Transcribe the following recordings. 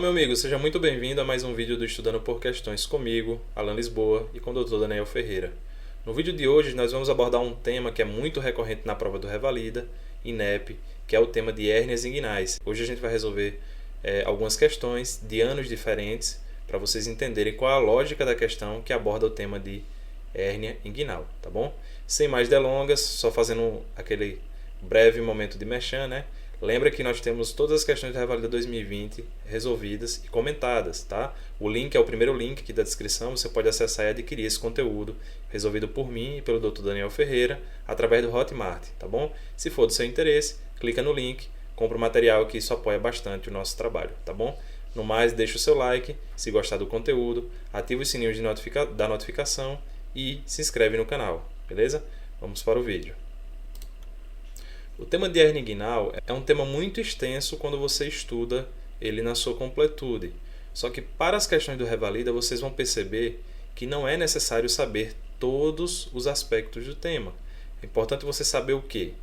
meu amigo, seja muito bem-vindo a mais um vídeo do Estudando por Questões comigo, Alan Lisboa e com o Dr. Daniel Ferreira. No vídeo de hoje nós vamos abordar um tema que é muito recorrente na prova do Revalida, INEP, que é o tema de hérnias inguinais. Hoje a gente vai resolver algumas questões de anos diferentes para vocês entenderem qual é a lógica da questão que aborda o tema de hérnia inguinal, tá bom? Sem mais delongas, só fazendo aquele breve momento de merchan, né? Lembra que nós temos todas as questões da Revalida 2020 resolvidas e comentadas, tá? O link é o primeiro link aqui da descrição, você pode acessar e adquirir esse conteúdo resolvido por mim e pelo Dr. Daniel Ferreira através do Hotmart, tá bom? Se for do seu interesse, clica no link, compra o material que isso apoia bastante o nosso trabalho, tá bom? No mais, deixa o seu like, se gostar do conteúdo, ativa os sininhos da notificação e se inscreve no canal, beleza? Vamos para o vídeo. O tema de hérnia inguinal é um tema muito extenso quando você estuda ele na sua completude. Só que para as questões do Revalida vocês vão perceber que não é necessário saber todos os aspectos do tema. É importante você saber o quê?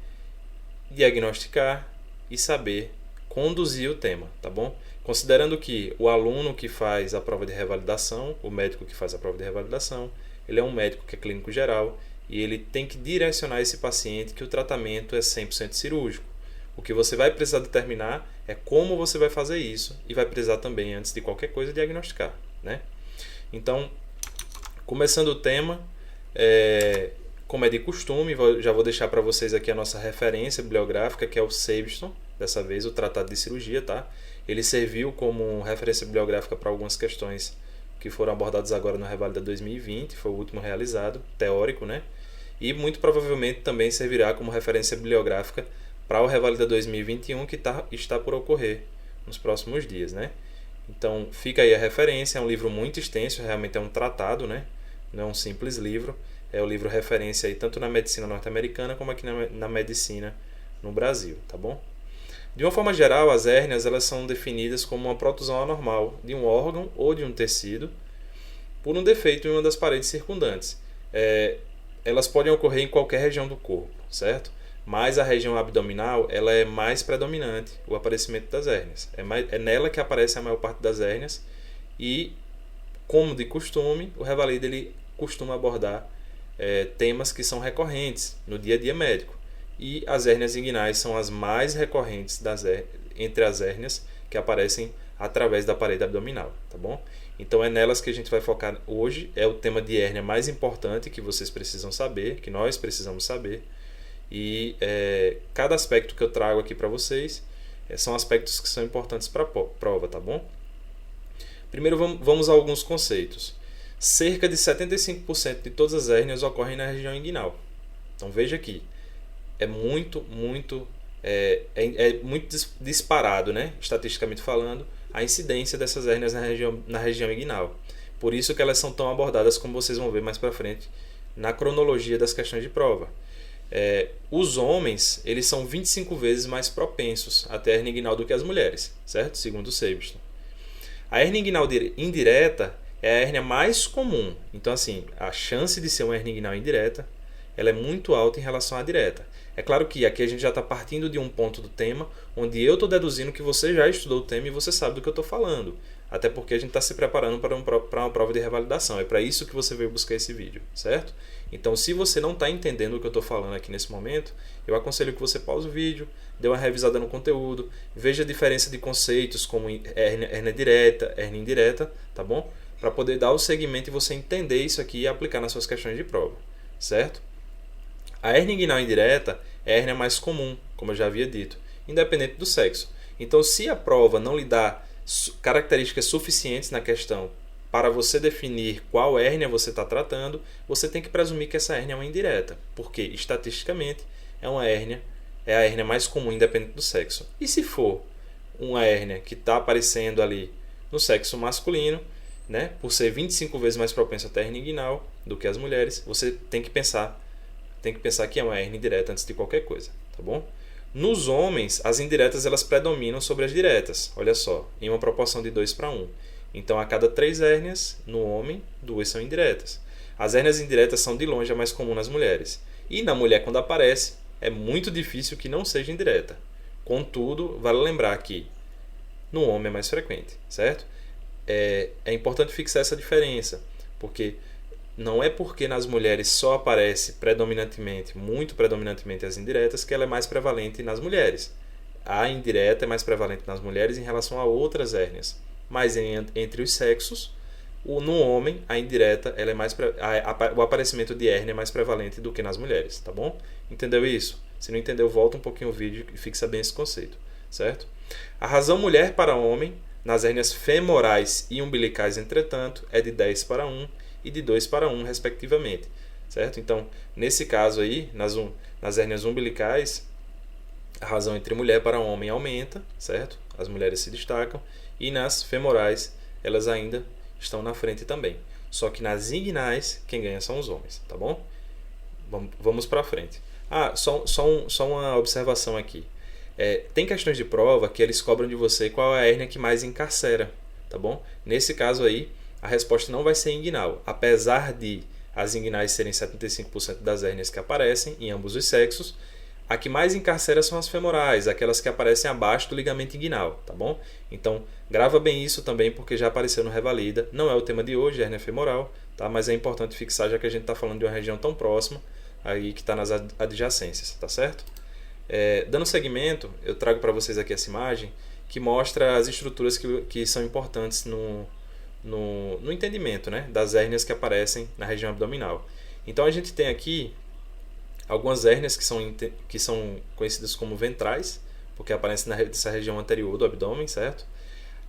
Diagnosticar e saber conduzir o tema, tá bom? Considerando que o aluno que faz a prova de revalidação, o médico que faz a prova de revalidação, ele é um médico que é clínico geral, e ele tem que direcionar esse paciente que o tratamento é 100% cirúrgico. O que você vai precisar determinar é como você vai fazer isso e vai precisar também, antes de qualquer coisa, diagnosticar, né? Então, começando o tema, como é de costume, já vou deixar para vocês aqui a nossa referência bibliográfica, que é o Seibston, dessa vez o Tratado de Cirurgia, tá? Ele serviu como referência bibliográfica para algumas questões que foram abordadas agora no Revalida 2020, foi o último realizado, teórico, né? E muito provavelmente também servirá como referência bibliográfica para o Revalida 2021 que está por ocorrer nos próximos dias, né? Então fica aí a referência, é um livro muito extenso, realmente é um tratado, né? Não é um simples livro, é o livro referência aí tanto na medicina norte-americana como aqui na medicina no Brasil, tá bom? De uma forma geral, as hérnias elas são definidas como uma protusão anormal de um órgão ou de um tecido por um defeito em uma das paredes circundantes. Elas podem ocorrer em qualquer região do corpo, certo? Mas a região abdominal ela é mais predominante, o aparecimento das hérnias. É nela que aparece a maior parte das hérnias e, como de costume, o Revalida ele costuma abordar temas que são recorrentes no dia a dia médico. E as hérnias inguinais são as mais recorrentes entre as hérnias que aparecem através da parede abdominal, tá bom? Então é nelas que a gente vai focar hoje, é o tema de hérnia mais importante que vocês precisam saber, que nós precisamos saber. E cada aspecto que eu trago aqui para vocês são aspectos que são importantes para a prova, tá bom? Primeiro vamos a alguns conceitos. Cerca de 75% de todas as hérnias ocorrem na região inguinal. Então veja aqui. É muito disparado, né? Estatisticamente falando, a incidência dessas hérnias na região inguinal. Por isso que elas são tão abordadas, como vocês vão ver mais para frente, na cronologia das questões de prova. Os homens eles são 25 vezes mais propensos a ter hérnia inguinal do que as mulheres, certo? Segundo o Seibston. A hérnia inguinal indireta é a hérnia mais comum. Então, assim, a chance de ser uma hérnia inguinal indireta ela é muito alta em relação à direta. É claro que aqui a gente já está partindo de um ponto do tema onde eu estou deduzindo que você já estudou o tema e você sabe do que eu estou falando. Até porque a gente está se preparando para uma prova de revalidação. É para isso que você veio buscar esse vídeo, certo? Então, se você não está entendendo o que eu estou falando aqui nesse momento, eu aconselho que você pause o vídeo, dê uma revisada no conteúdo, veja a diferença de conceitos como hérnia direta, hérnia indireta, tá bom? Para poder dar o segmento e você entender isso aqui e aplicar nas suas questões de prova, certo? A hérnia inguinal indireta é a hérnia mais comum, como eu já havia dito, independente do sexo. Então, se a prova não lhe dá características suficientes na questão para você definir qual hérnia você está tratando, você tem que presumir que essa hérnia é uma indireta, porque estatisticamente é a hérnia mais comum, independente do sexo. E se for uma hérnia que está aparecendo ali no sexo masculino, né, por ser 25 vezes mais propensa a ter hérnia inguinal do que as mulheres, você tem que pensar que é uma hérnia indireta antes de qualquer coisa, tá bom? Nos homens, as indiretas elas predominam sobre as diretas, olha só, em uma proporção de 2:1. Então, a cada 3 hérnias, no homem, 2 são indiretas. As hérnias indiretas são de longe a mais comum nas mulheres. E na mulher, quando aparece, é muito difícil que não seja indireta. Contudo, vale lembrar que no homem é mais frequente, certo? É importante fixar essa diferença, porque não é porque nas mulheres só aparece predominantemente, muito predominantemente as indiretas, que ela é mais prevalente nas mulheres. A indireta é mais prevalente nas mulheres em relação a outras hérnias, mas entre os sexos, no homem, a indireta ela é mais o aparecimento de hérnia é mais prevalente do que nas mulheres, tá bom? Entendeu isso? Se não entendeu, volta um pouquinho o vídeo e fixa bem esse conceito, certo? A razão mulher para homem nas hérnias femorais e umbilicais, entretanto, é de 10 para 1 e de 2 para 1, respectivamente, certo? Então, nesse caso aí, nas hérnias umbilicais, a razão entre mulher para homem aumenta, certo? As mulheres se destacam, e nas femorais, elas ainda estão na frente também. Só que nas inguinais, quem ganha são os homens, tá bom? Vamos para frente. Só uma observação aqui. Tem questões de prova que eles cobram de você qual é a hérnia que mais encarcera, tá bom? Nesse caso aí, a resposta não vai ser inguinal, apesar de as inguinais serem 75% das hérnias que aparecem em ambos os sexos. A que mais encarcera são as femorais, aquelas que aparecem abaixo do ligamento inguinal, tá bom? Então, grava bem isso também, porque já apareceu no Revalida. Não é o tema de hoje, hérnia femoral, tá? Mas é importante fixar, já que a gente está falando de uma região tão próxima, aí que está nas adjacências, tá certo? Dando seguimento, eu trago para vocês aqui essa imagem, que mostra as estruturas que são importantes no entendimento, né, das hérnias que aparecem na região abdominal. Então, a gente tem aqui algumas hérnias que são conhecidas como ventrais, porque aparecem nessa região anterior do abdômen, certo?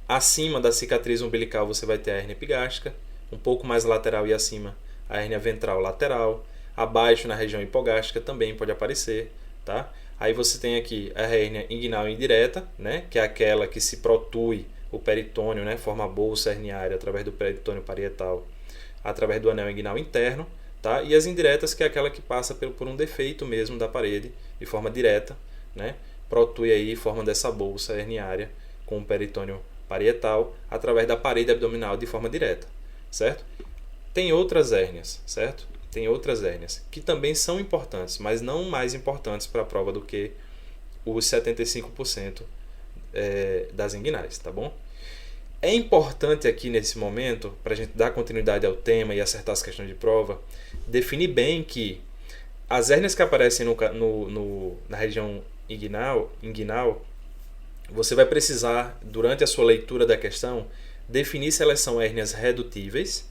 Acima da cicatriz umbilical você vai ter a hérnia epigástica, um pouco mais lateral e acima a hérnia ventral lateral, abaixo na região hipogástica também pode aparecer, tá? Aí você tem aqui a hérnia inguinal indireta, né? Que é aquela que se protui o peritônio, né? Forma a bolsa herniária através do peritônio parietal, através do anel inguinal interno. Tá? E as indiretas, que é aquela que passa por um defeito mesmo da parede, de forma direta, né? Protui aí, forma essa bolsa herniária com o peritônio parietal, através da parede abdominal de forma direta, certo? Tem outras hérnias, certo? Tem outras hérnias, que também são importantes, mas não mais importantes para a prova do que os 75% das inguinais, tá bom? É importante aqui nesse momento, para a gente dar continuidade ao tema e acertar as questões de prova, definir bem que as hérnias que aparecem na região inguinal, você vai precisar, durante a sua leitura da questão, definir se elas são hérnias redutíveis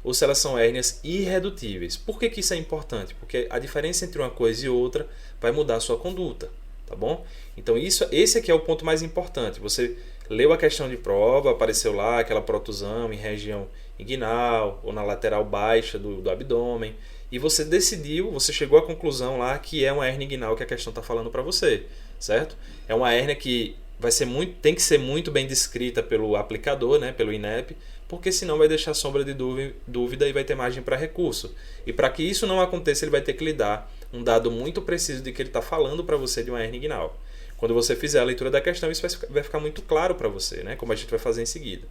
ou se elas são hérnias irredutíveis. Por que isso é importante? Porque a diferença entre uma coisa e outra vai mudar a sua conduta, tá bom? Então esse aqui é o ponto mais importante. Você leu a questão de prova, apareceu lá aquela protusão em região inguinal ou na lateral baixa do abdômen, e você decidiu, você chegou à conclusão lá que é uma hérnia inguinal que a questão está falando para você, certo? É uma hérnia que tem que ser muito bem descrita pelo aplicador, né, pelo INEP, porque senão vai deixar sombra de dúvida e vai ter margem para recurso. E para que isso não aconteça, ele vai ter que lhe dar um dado muito preciso de que ele está falando para você de uma hérnia inguinal. Quando você fizer a leitura da questão, isso vai ficar muito claro para você, né? Como a gente vai fazer em seguida.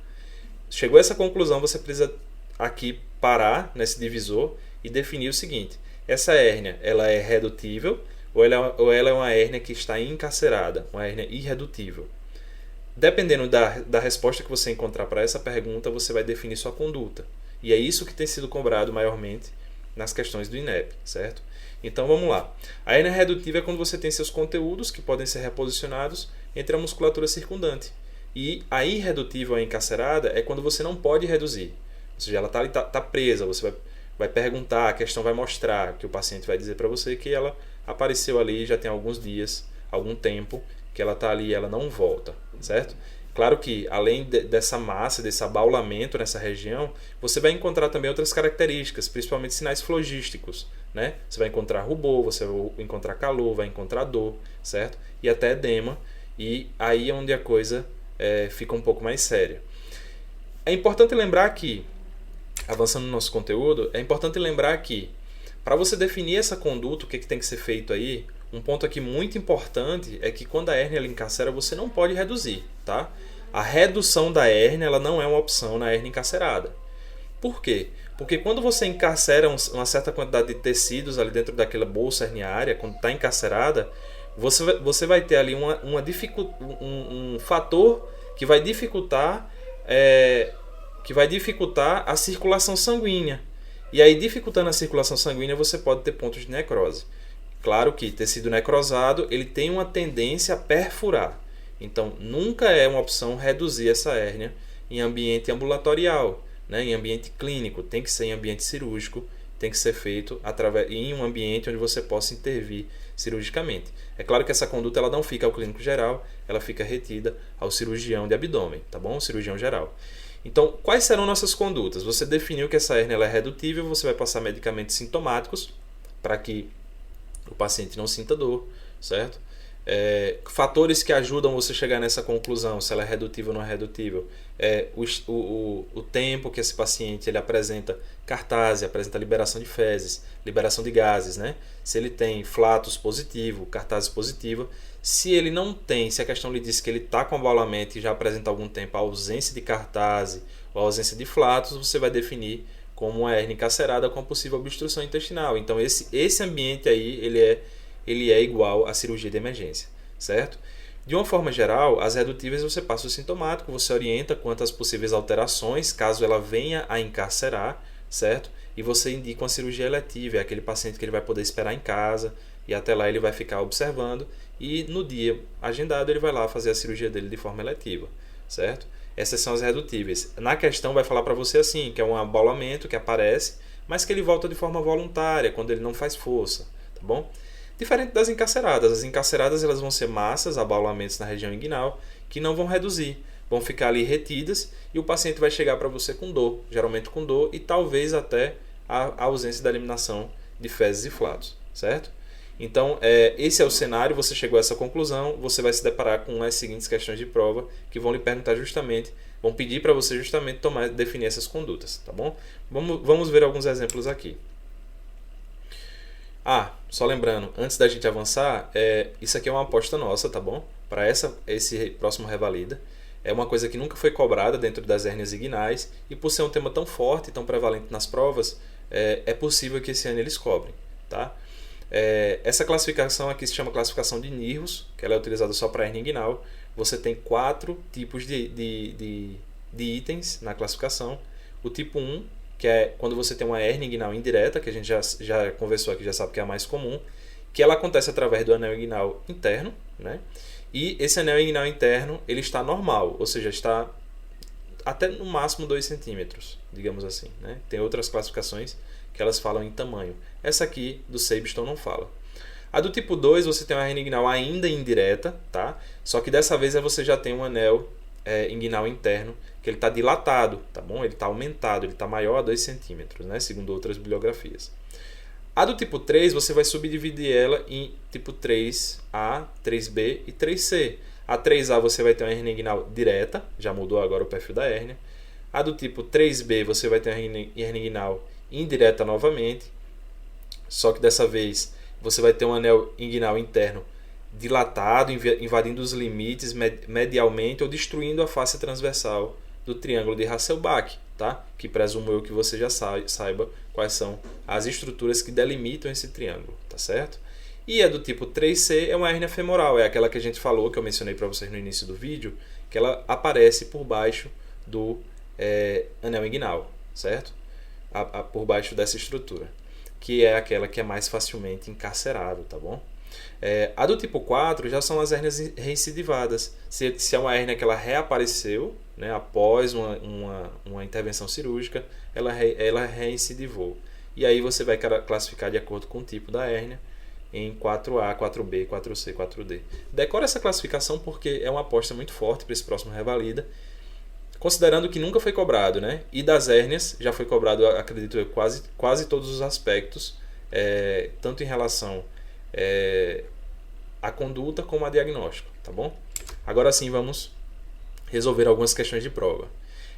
Chegou a essa conclusão, você precisa aqui parar nesse divisor e definir o seguinte: essa hérnia, ela é redutível ou ela é uma hérnia que está encarcerada, uma hérnia irredutível? Dependendo da resposta que você encontrar para essa pergunta, você vai definir sua conduta. E é isso que tem sido cobrado maiormente nas questões do INEP, certo? Então vamos lá. A hérnia redutível é quando você tem seus conteúdos que podem ser reposicionados entre a musculatura circundante. E a irredutível, a encarcerada, é quando você não pode reduzir. Ou seja, ela tá presa. Você vai perguntar, a questão vai mostrar, que o paciente vai dizer para você que ela apareceu ali já tem alguns dias, algum tempo, que ela está ali e ela não volta, certo? Claro que, além dessa massa, desse abaulamento nessa região, você vai encontrar também outras características, principalmente sinais flogísticos, né? Você vai encontrar rubor, você vai encontrar calor, vai encontrar dor, certo? E até edema, e aí é onde a coisa fica um pouco mais séria. É importante lembrar que, avançando no nosso conteúdo, é importante lembrar que, para você definir essa conduta, o que tem que ser feito aí, um ponto aqui muito importante é que quando a hérnia ela encarcera, você não pode reduzir, tá? A redução da hérnia ela não é uma opção na hérnia encarcerada. Por quê? Porque quando você encarcera uma certa quantidade de tecidos ali dentro daquela bolsa herniária, quando está encarcerada, você vai ter ali um fator que vai dificultar a circulação sanguínea. E aí, dificultando a circulação sanguínea, você pode ter pontos de necrose. Claro que tecido necrosado ele tem uma tendência a perfurar. Então, nunca é uma opção reduzir essa hérnia em ambiente ambulatorial, né? Em ambiente clínico. Tem que ser em ambiente cirúrgico, tem que ser feito em um ambiente onde você possa intervir cirurgicamente. É claro que essa conduta ela não fica ao clínico geral, ela fica retida ao cirurgião de abdômen, tá bom? O cirurgião geral. Então, quais serão nossas condutas? Você definiu que essa hérnia ela é redutível, você vai passar medicamentos sintomáticos para que o paciente não sinta dor, certo? Fatores que ajudam você a chegar nessa conclusão, se ela é redutível ou não é redutível, o tempo que esse paciente ele apresenta cartase, apresenta liberação de fezes, liberação de gases, né? Se ele tem flatus positivo, cartase positiva. Se ele não tem, se a questão lhe diz que ele está com abaulamento e já apresenta há algum tempo a ausência de cartase ou a ausência de flatus, você vai definir como uma hérnia encarcerada com possível obstrução intestinal. Então esse ambiente aí ele é igual à cirurgia de emergência, certo? De uma forma geral, as redutíveis você passa o sintomático, você orienta quanto às possíveis alterações, caso ela venha a encarcerar, certo? E você indica uma cirurgia eletiva, é aquele paciente que ele vai poder esperar em casa e até lá ele vai ficar observando e no dia agendado ele vai lá fazer a cirurgia dele de forma eletiva, certo? Essas são as redutíveis. Na questão vai falar para você assim, que é um abaulamento que aparece, mas que ele volta de forma voluntária, quando ele não faz força, tá bom? Diferente das encarceradas. As encarceradas elas vão ser massas, abaulamentos na região inguinal, que não vão reduzir, vão ficar ali retidas e o paciente vai chegar para você com dor, geralmente com dor e talvez até a ausência da eliminação de fezes e flatos, certo? Então, esse é o cenário, você chegou a essa conclusão, você vai se deparar com as seguintes questões de prova que vão lhe perguntar justamente, vão pedir para você justamente definir essas condutas, tá bom? Vamos ver alguns exemplos aqui. Só lembrando, antes da gente avançar, isso aqui é uma aposta nossa, tá bom? Para esse próximo Revalida. É uma coisa que nunca foi cobrada dentro das hérnias inguinais e por ser um tema tão forte e tão prevalente nas provas, é possível que esse ano eles cobrem, tá? Essa classificação aqui se chama classificação de Nierhuus, que ela é utilizada só para hérnia inguinal. Você tem 4 tipos de itens na classificação. O tipo 1, que é quando você tem uma hérnia inguinal indireta, que a gente já conversou aqui, já sabe que é a mais comum, que ela acontece através do anel inguinal interno, né? E esse anel inguinal interno ele está normal, ou seja, está até no máximo 2 centímetros, digamos assim, né? Tem outras classificações que elas falam em tamanho. Essa aqui do Sabiston não fala. A do tipo 2 você tem uma hérnia inguinal ainda indireta, tá? Só que dessa vez você já tem um anel inguinal interno que ele está dilatado, tá bom? Ele está aumentado, ele está maior a 2 centímetros, né? Segundo outras bibliografias. A do tipo 3 você vai subdividir ela em tipo 3A, 3B e 3C. A 3A você vai ter uma hérnia inguinal direta, já mudou agora o perfil da hérnia. A do tipo 3B você vai ter uma hérnia inguinal indireta novamente, só que dessa vez você vai ter um anel inguinal interno dilatado, invadindo os limites medialmente ou destruindo a face transversal do triângulo de Hasselbalch, tá? Que presumo eu que você já saiba quais são as estruturas que delimitam esse triângulo, tá certo? E a do tipo 3C é uma hérnia femoral, é aquela que a gente falou, que eu mencionei para vocês no início do vídeo, que ela aparece por baixo do anel inguinal, certo? Por baixo dessa estrutura, que é aquela que é mais facilmente encarcerável, tá bom? A do tipo 4 já são as hérnias reincidivadas. Se é uma hérnia que ela reapareceu, né, após uma intervenção cirúrgica, ela reincidivou. E aí você vai classificar de acordo com o tipo da hérnia em 4A, 4B, 4C, 4D. Decora essa classificação porque é uma aposta muito forte para esse próximo Revalida, considerando que nunca foi cobrado, né? E das hérnias já foi cobrado, acredito eu, quase todos os aspectos, tanto em relação à conduta como a diagnóstico, tá bom? Agora sim vamos resolver algumas questões de prova.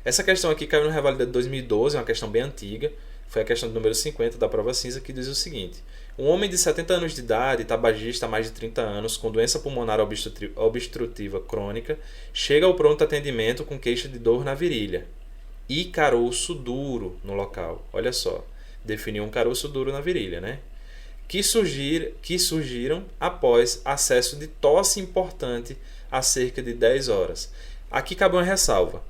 Essa questão aqui caiu no Revalida de 2012, é uma questão bem antiga, foi a questão do número 50 da prova cinza, que diz o seguinte: um homem de 70 anos de idade, tabagista há mais de 30 anos, com doença pulmonar obstrutiva crônica, chega ao pronto atendimento com queixa de dor na virilha e caroço duro no local. Olha só, definiu um caroço duro na virilha, né? Que surgiram após acesso de tosse importante há cerca de 10 horas. Aqui cabe uma ressalva.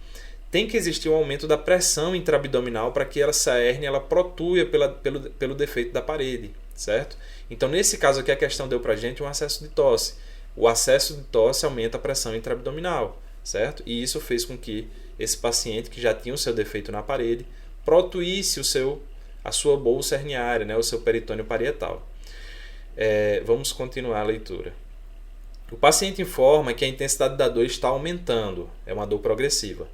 Tem que existir um aumento da pressão intraabdominal para que essa hérnia ela protrua pelo defeito da parede, certo? Então, nesse caso aqui, a questão deu para a gente um acesso de tosse. O acesso de tosse aumenta a pressão intraabdominal, certo? E isso fez com que esse paciente, que já tinha o seu defeito na parede, protuísse a sua bolsa herniária, né? O seu peritônio parietal. Vamos continuar a leitura. O paciente informa que a intensidade da dor está aumentando, é uma dor progressiva.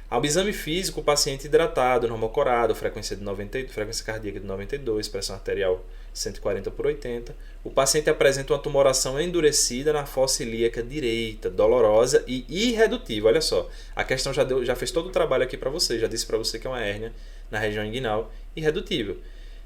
Ao exame físico, o paciente hidratado, normocorado, frequência cardíaca de 92, pressão arterial 140 por 80. O paciente apresenta uma tumoração endurecida na fossa ilíaca direita, dolorosa e irredutível. Olha só, a questão já fez todo o trabalho aqui para você, já disse para você que é uma hérnia na região inguinal irredutível.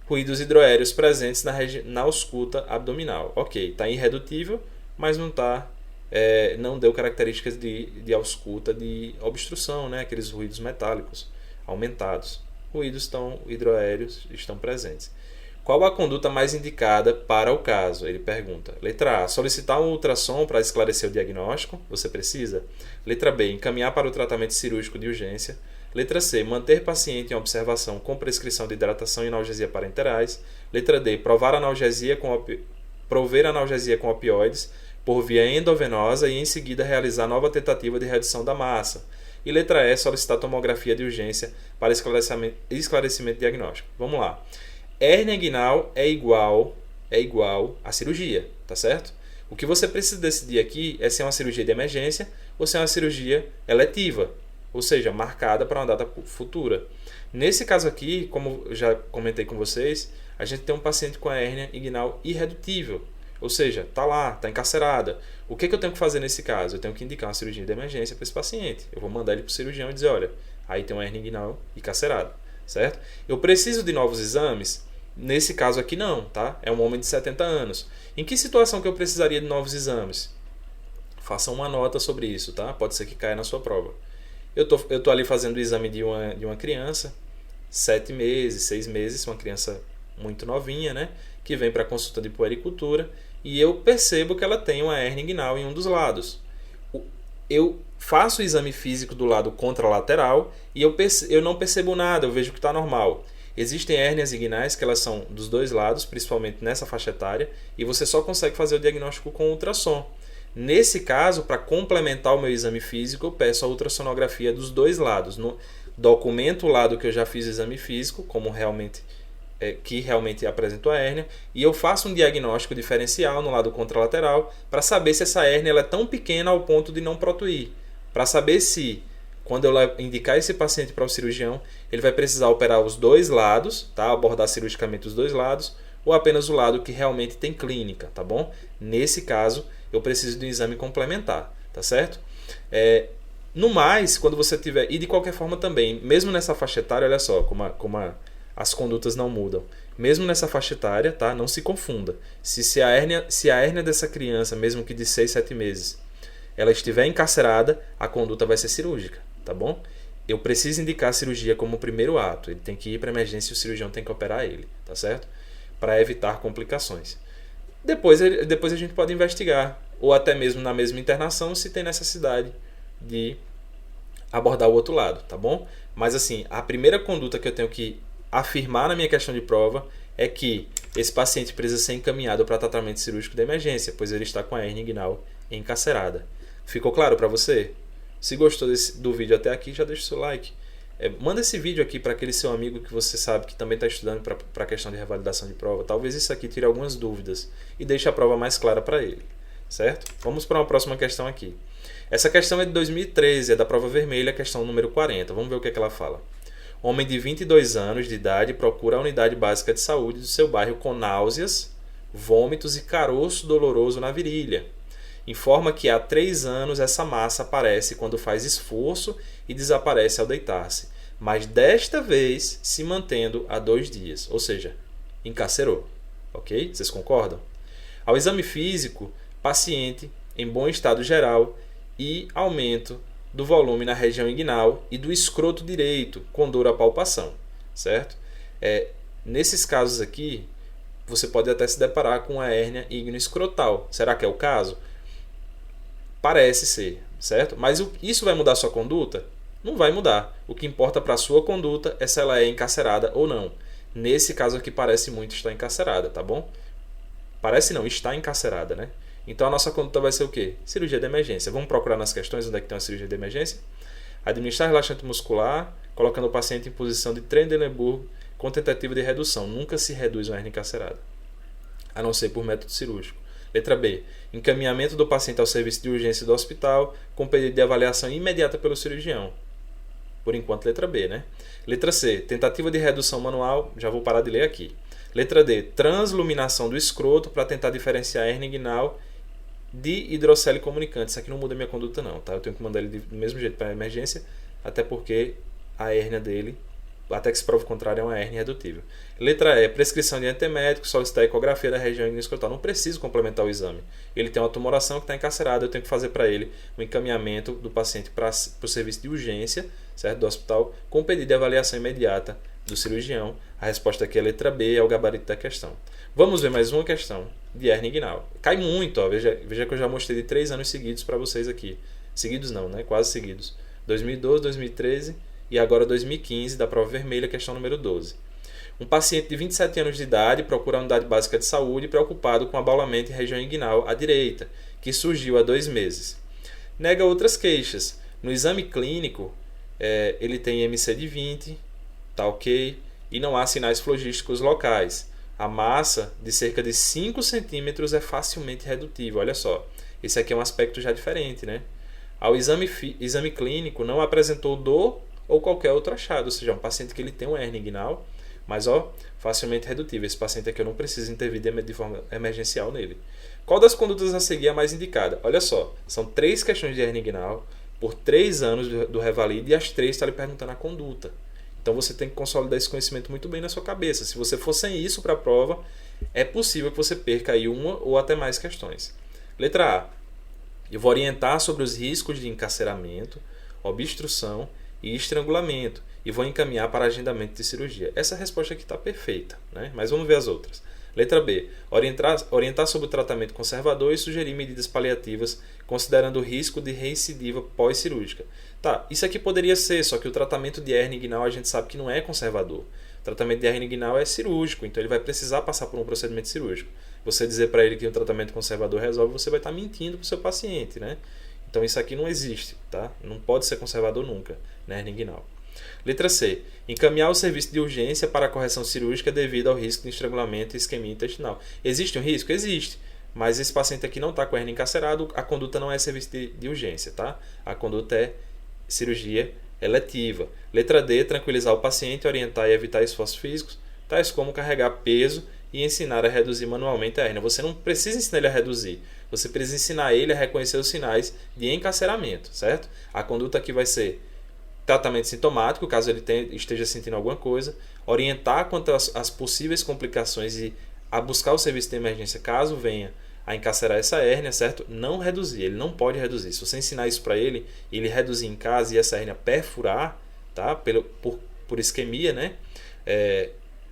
Ruídos hidroaéreos presentes na ausculta abdominal. Ok, está irredutível, mas não deu características de ausculta de obstrução, né? Aqueles ruídos metálicos aumentados. Ruídos hidroaéreos estão presentes. Qual a conduta mais indicada para o caso? Ele pergunta. Letra A. Solicitar um ultrassom para esclarecer o diagnóstico. Você precisa. Letra B. Encaminhar para o tratamento cirúrgico de urgência. Letra C. Manter paciente em observação com prescrição de hidratação e analgesia parenterais. Letra D. Prover analgesia com opioides por via endovenosa e em seguida realizar nova tentativa de redução da massa. E letra E, solicitar tomografia de urgência para esclarecimento diagnóstico. Vamos lá. Hérnia inguinal é igual a cirurgia, tá certo? O que você precisa decidir aqui é se é uma cirurgia de emergência ou se é uma cirurgia eletiva, ou seja, marcada para uma data futura. Nesse caso aqui, como eu já comentei com vocês, a gente tem um paciente com a hérnia inguinal irredutível. Ou seja, está lá, está encarcerada. O que eu tenho que fazer nesse caso? Eu tenho que indicar uma cirurgia de emergência para esse paciente. Eu vou mandar ele para o cirurgião e dizer, olha, aí tem uma hérnia inguinal encarcerada, certo? Eu preciso de novos exames? Nesse caso aqui não, tá? É um homem de 70 anos. Em que situação que eu precisaria de novos exames? Faça uma nota sobre isso, tá? Pode ser que caia na sua prova. Eu tô ali fazendo o exame de uma criança, 7 meses, 6 meses, uma criança muito novinha, né? Que vem para consulta de puericultura. E eu percebo que ela tem uma hérnia inguinal em um dos lados. Eu faço o exame físico do lado contralateral e eu não percebo nada, eu vejo que está normal. Existem hérnias inguinais que elas são dos dois lados, principalmente nessa faixa etária, e você só consegue fazer o diagnóstico com ultrassom. Nesse caso, para complementar o meu exame físico, eu peço a ultrassonografia dos dois lados. Documento o lado que eu já fiz o exame físico, que realmente apresentou a hérnia, e eu faço um diagnóstico diferencial no lado contralateral para saber se essa hérnia ela é tão pequena ao ponto de não protuir. Para saber se, quando eu indicar esse paciente para o cirurgião, ele vai precisar operar os dois lados, tá? Abordar cirurgicamente os dois lados, ou apenas o lado que realmente tem clínica, tá bom? Nesse caso, eu preciso de um exame complementar, tá certo? No mais, quando você tiver, e de qualquer forma também, mesmo nessa faixa etária, olha só as condutas não mudam. Mesmo nessa faixa etária, tá? Não se confunda. Se a hérnia dessa criança, mesmo que de 6, 7 meses, ela estiver encarcerada, a conduta vai ser cirúrgica, tá bom? Eu preciso indicar a cirurgia como primeiro ato. Ele tem que ir para a emergência e o cirurgião tem que operar ele, tá certo? Para evitar complicações. Depois a gente pode investigar, ou até mesmo na mesma internação, se tem necessidade de abordar o outro lado, tá bom? Mas assim, a primeira conduta que eu tenho que afirmar na minha questão de prova é que esse paciente precisa ser encaminhado para tratamento cirúrgico de emergência, pois ele está com a hérnia inguinal encarcerada. Ficou claro para você? Se gostou do vídeo até aqui, já deixa o seu like. Manda esse vídeo aqui para aquele seu amigo que você sabe que também está estudando para a questão de revalidação de prova. Talvez isso aqui tire algumas dúvidas e deixe a prova mais clara para ele, certo? Vamos para uma próxima questão aqui. Essa questão é de 2013, é da prova vermelha, questão número 40. Vamos ver o que ela fala. Homem de 22 anos de idade procura a unidade básica de saúde do seu bairro com náuseas, vômitos e caroço doloroso na virilha. Informa que há 3 anos essa massa aparece quando faz esforço e desaparece ao deitar-se, mas desta vez se mantendo há 2 dias, ou seja, encarcerou. Ok? Vocês concordam? Ao exame físico, paciente em bom estado geral e aumento do volume na região inguinal e do escroto direito, com dor à palpação, certo? Nesses casos aqui, você pode até se deparar com a hérnia ígneo-escrotal. Será que é o caso? Parece ser. certo? Mas isso vai mudar a sua conduta? Não vai mudar. O que importa para a sua conduta é se ela é encarcerada ou não. Nesse caso aqui parece muito estar encarcerada, tá bom? Parece não, está encarcerada, né? Então a nossa conduta vai ser o quê? Cirurgia de emergência. Vamos procurar nas questões onde é que tem uma cirurgia de emergência? Administrar relaxante muscular, colocando o paciente em posição de Trendelenburg com tentativa de redução. Nunca se reduz uma hernia encarcerada, a não ser por método cirúrgico. Letra B. Encaminhamento do paciente ao serviço de urgência do hospital com pedido de avaliação imediata pelo cirurgião. Por enquanto, letra B, né? Letra C. Tentativa de redução manual. Já vou parar de ler aqui. Letra D. Transluminação do escroto para tentar diferenciar a hernia inguinal de hidrocele comunicante. Isso aqui não muda minha conduta não, tá? Eu tenho que mandar ele do mesmo jeito para a emergência, até porque a hérnia dele, até que se prove o contrário, é uma hérnia irredutível. Letra E. Prescrição de antiemético, solicitar ecografia da região escrotal. Não preciso complementar o exame. Ele tem uma tumoração que está encarcerada, eu tenho que fazer para ele o encaminhamento do paciente para o serviço de urgência, certo? Do hospital, com pedido de avaliação imediata do cirurgião. A resposta aqui é a letra B, é o gabarito da questão. Vamos ver mais uma questão de hernia inguinal. Cai muito, ó. Veja que eu já mostrei de 3 anos seguidos para vocês aqui. Seguidos não, né? Quase seguidos. 2012, 2013 e agora 2015, da prova vermelha, questão número 12. Um paciente de 27 anos de idade procura a unidade básica de saúde preocupado com abaulamento em região inguinal à direita, que surgiu há 2 meses. Nega outras queixas. No exame clínico, ele tem MC de 20, tá ok, e não há sinais flogísticos locais. A massa de cerca de 5 centímetros é facilmente redutível. Olha só, esse aqui é um aspecto já diferente, né? Ao exame clínico não apresentou dor ou qualquer outro achado, ou seja, um paciente que ele tem uma hernia inguinal, mas facilmente redutível. Esse paciente aqui eu não preciso intervir de forma emergencial nele. Qual das condutas a seguir é a mais indicada? Olha só, são 3 questões de hernia inguinal por 3 anos do Revalida e as 3 estão lhe perguntando a conduta. Então você tem que consolidar esse conhecimento muito bem na sua cabeça. Se você for sem isso para a prova, é possível que você perca aí uma ou até mais questões. Letra A. Eu vou orientar sobre os riscos de encarceramento, obstrução e estrangulamento e vou encaminhar para agendamento de cirurgia. Essa resposta aqui está perfeita, né? Mas vamos ver as outras. Letra B. Orientar sobre o tratamento conservador e sugerir medidas paliativas, considerando o risco de recidiva pós-cirúrgica. Tá, isso aqui poderia ser, só que o tratamento de hernia inguinal a gente sabe que não é conservador. O tratamento de hernia inguinal é cirúrgico, então ele vai precisar passar por um procedimento cirúrgico. Você dizer para ele que o tratamento conservador resolve, você vai estar mentindo para o seu paciente, né? Então isso aqui não existe, tá? Não pode ser conservador nunca, na hernia inguinal. Letra C. Encaminhar o serviço de urgência para a correção cirúrgica devido ao risco de estrangulamento e isquemia intestinal. Existe um risco? Existe. Mas esse paciente aqui não está com a hernia encarcerada, a conduta não é serviço de urgência, tá? A conduta é cirurgia eletiva. Letra D. Tranquilizar o paciente, orientar e evitar esforços físicos, tais como carregar peso e ensinar a reduzir manualmente a hérnia. Você não precisa ensinar ele a reduzir, você precisa ensinar ele a reconhecer os sinais de encarceramento, certo? A conduta aqui vai ser tratamento sintomático, caso ele esteja sentindo alguma coisa, orientar quanto às possíveis complicações e a buscar o serviço de emergência caso venha a encarcerar essa hérnia, certo? Não reduzir, ele não pode reduzir. Se você ensinar isso para ele, ele reduzir em casa e essa hérnia perfurar, tá? Por isquemia, né?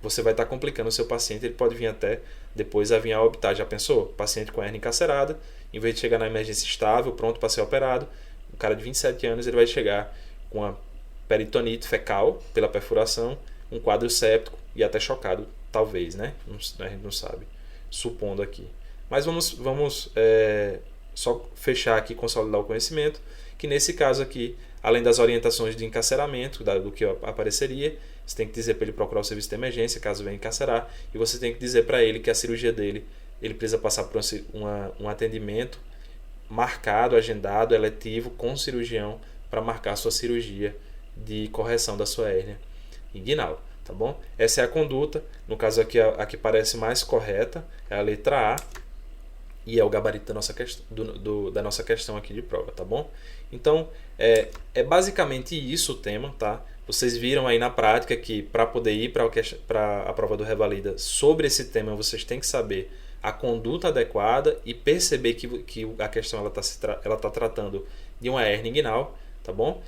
Você vai estar complicando o seu paciente, ele pode vir até depois a vir a óbito. Já pensou? Paciente com hérnia encarcerada, em vez de chegar na emergência estável, pronto para ser operado, um cara de 27 anos ele vai chegar com a peritonite fecal pela perfuração, um quadro séptico e até chocado, talvez, né? A gente não sabe, supondo aqui. Mas vamos só fechar aqui, consolidar o conhecimento, que nesse caso aqui, além das orientações de encarceramento, do que apareceria, você tem que dizer para ele procurar o serviço de emergência, caso venha encarcerar, e você tem que dizer para ele que a cirurgia dele, ele precisa passar por um atendimento marcado, agendado, eletivo, com o cirurgião, para marcar a sua cirurgia de correção da sua hérnia inguinal, tá bom? Essa é a conduta, no caso aqui a que parece mais correta é a letra A e é o gabarito da nossa questão, da nossa questão aqui de prova, tá bom? Então, é basicamente isso o tema, tá? Vocês viram aí na prática que para poder ir para a prova do Revalida sobre esse tema, vocês têm que saber a conduta adequada e perceber que a questão ela tá tratando de uma hérnia inguinal, tá bom?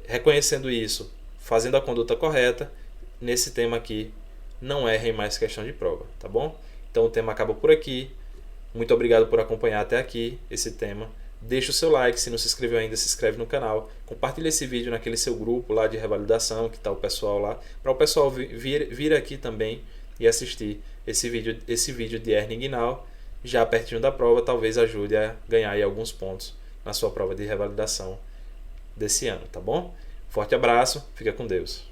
Reconhecendo isso, fazendo a conduta correta, nesse tema aqui, não errem mais questão de prova, tá bom? Então o tema acaba por aqui. Muito obrigado por acompanhar até aqui esse tema. deixa o seu like, se não se inscreveu ainda, se inscreve no canal, compartilha esse vídeo naquele seu grupo lá de revalidação, que está o pessoal lá, para o pessoal vir aqui também e assistir esse vídeo de hernia inguinal, já pertinho da prova, talvez ajude a ganhar aí alguns pontos na sua prova de revalidação desse ano, tá bom? Forte abraço, fica com Deus.